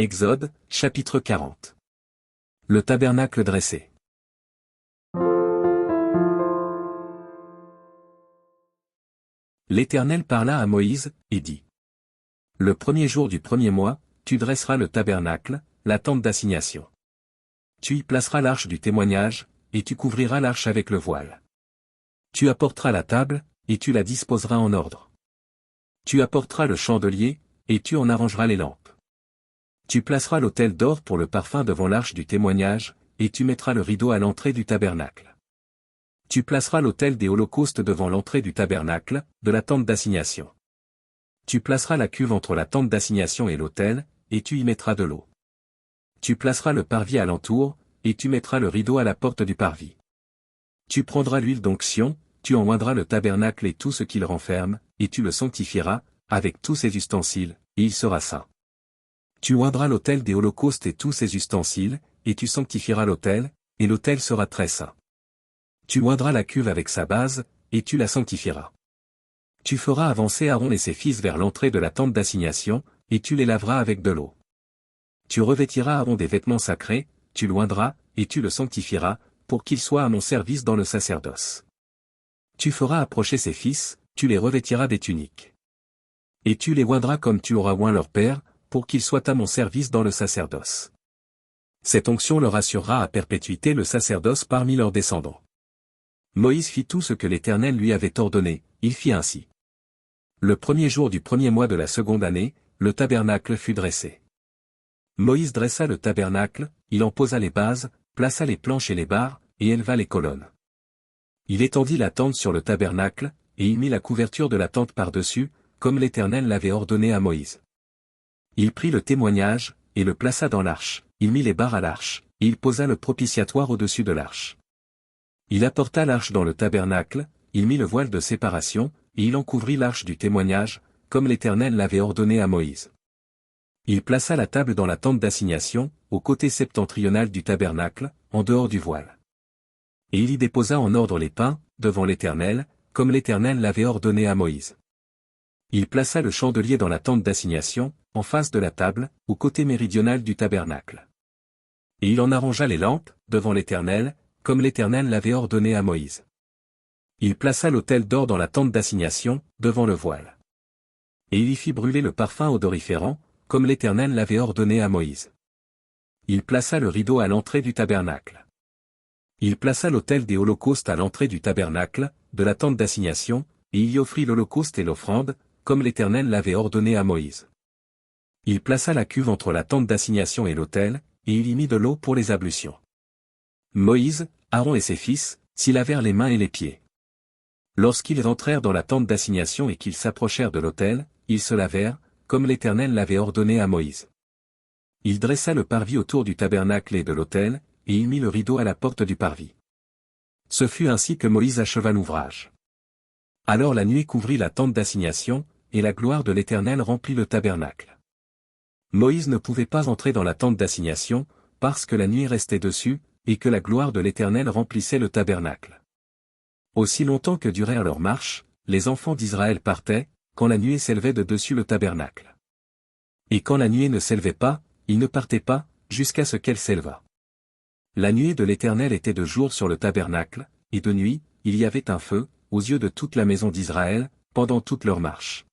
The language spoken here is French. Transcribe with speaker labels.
Speaker 1: Exode, chapitre 40. Le tabernacle dressé. L'Éternel parla à Moïse, et dit. Le premier jour du premier mois, tu dresseras le tabernacle, la tente d'assignation. Tu y placeras l'arche du témoignage, et tu couvriras l'arche avec le voile. Tu apporteras la table, et tu la disposeras en ordre. Tu apporteras le chandelier, et tu en arrangeras les lampes. Tu placeras l'autel d'or pour le parfum devant l'arche du témoignage, et tu mettras le rideau à l'entrée du tabernacle. Tu placeras l'autel des holocaustes devant l'entrée du tabernacle, de la tente d'assignation. Tu placeras la cuve entre la tente d'assignation et l'autel, et tu y mettras de l'eau. Tu placeras le parvis alentour, et tu mettras le rideau à la porte du parvis. Tu prendras l'huile d'onction, tu en oindras le tabernacle et tout ce qu'il renferme, et tu le sanctifieras, avec tous ses ustensiles, et il sera saint. Tu oindras l'autel des holocaustes et tous ses ustensiles, et tu sanctifieras l'autel, et l'autel sera très saint. Tu oindras la cuve avec sa base, et tu la sanctifieras. Tu feras avancer Aaron et ses fils vers l'entrée de la tente d'assignation, et tu les laveras avec de l'eau. Tu revêtiras Aaron des vêtements sacrés, tu l'oindras, et tu le sanctifieras, pour qu'il soit à mon service dans le sacerdoce. Tu feras approcher ses fils, tu les revêtiras des tuniques. Et tu les oindras comme tu auras oint leur père, pour qu'ils soient à mon service dans le sacerdoce. Cette onction leur assurera à perpétuité le sacerdoce parmi leurs descendants. Moïse fit tout ce que l'Éternel lui avait ordonné, il fit ainsi. Le premier jour du premier mois de la seconde année, le tabernacle fut dressé. Moïse dressa le tabernacle, il en posa les bases, plaça les planches et les barres, et éleva les colonnes. Il étendit la tente sur le tabernacle, et il mit la couverture de la tente par-dessus, comme l'Éternel l'avait ordonné à Moïse. Il prit le témoignage, et le plaça dans l'arche, il mit les barres à l'arche, et il posa le propitiatoire au-dessus de l'arche. Il apporta l'arche dans le tabernacle, il mit le voile de séparation, et il en couvrit l'arche du témoignage, comme l'Éternel l'avait ordonné à Moïse. Il plaça la table dans la tente d'assignation, au côté septentrional du tabernacle, en dehors du voile. Et il y déposa en ordre les pains, devant l'Éternel, comme l'Éternel l'avait ordonné à Moïse. Il plaça le chandelier dans la tente d'assignation, en face de la table, au côté méridional du tabernacle. Et il en arrangea les lampes, devant l'Éternel, comme l'Éternel l'avait ordonné à Moïse. Il plaça l'autel d'or dans la tente d'assignation, devant le voile. Et il y fit brûler le parfum odoriférant, comme l'Éternel l'avait ordonné à Moïse. Il plaça le rideau à l'entrée du tabernacle. Il plaça l'autel des holocaustes à l'entrée du tabernacle, de la tente d'assignation, et il y offrit l'holocauste et l'offrande, comme l'Éternel l'avait ordonné à Moïse. Il plaça la cuve entre la tente d'assignation et l'autel, et il y mit de l'eau pour les ablutions. Moïse, Aaron et ses fils, s'y lavèrent les mains et les pieds. Lorsqu'ils entrèrent dans la tente d'assignation et qu'ils s'approchèrent de l'autel, ils se lavèrent, comme l'Éternel l'avait ordonné à Moïse. Il dressa le parvis autour du tabernacle et de l'autel, et il mit le rideau à la porte du parvis. Ce fut ainsi que Moïse acheva l'ouvrage. Alors la nuée couvrit la tente d'assignation, et la gloire de l'Éternel remplit le tabernacle. Moïse ne pouvait pas entrer dans la tente d'assignation, parce que la nuée restait dessus, et que la gloire de l'Éternel remplissait le tabernacle. Aussi longtemps que durèrent leurs marches, les enfants d'Israël partaient, quand la nuée s'élevait de dessus le tabernacle. Et quand la nuée ne s'élevait pas, ils ne partaient pas, jusqu'à ce qu'elle s'élevât. La nuée de l'Éternel était de jour sur le tabernacle, et de nuit, il y avait un feu, aux yeux de toute la maison d'Israël, pendant toute leur marche.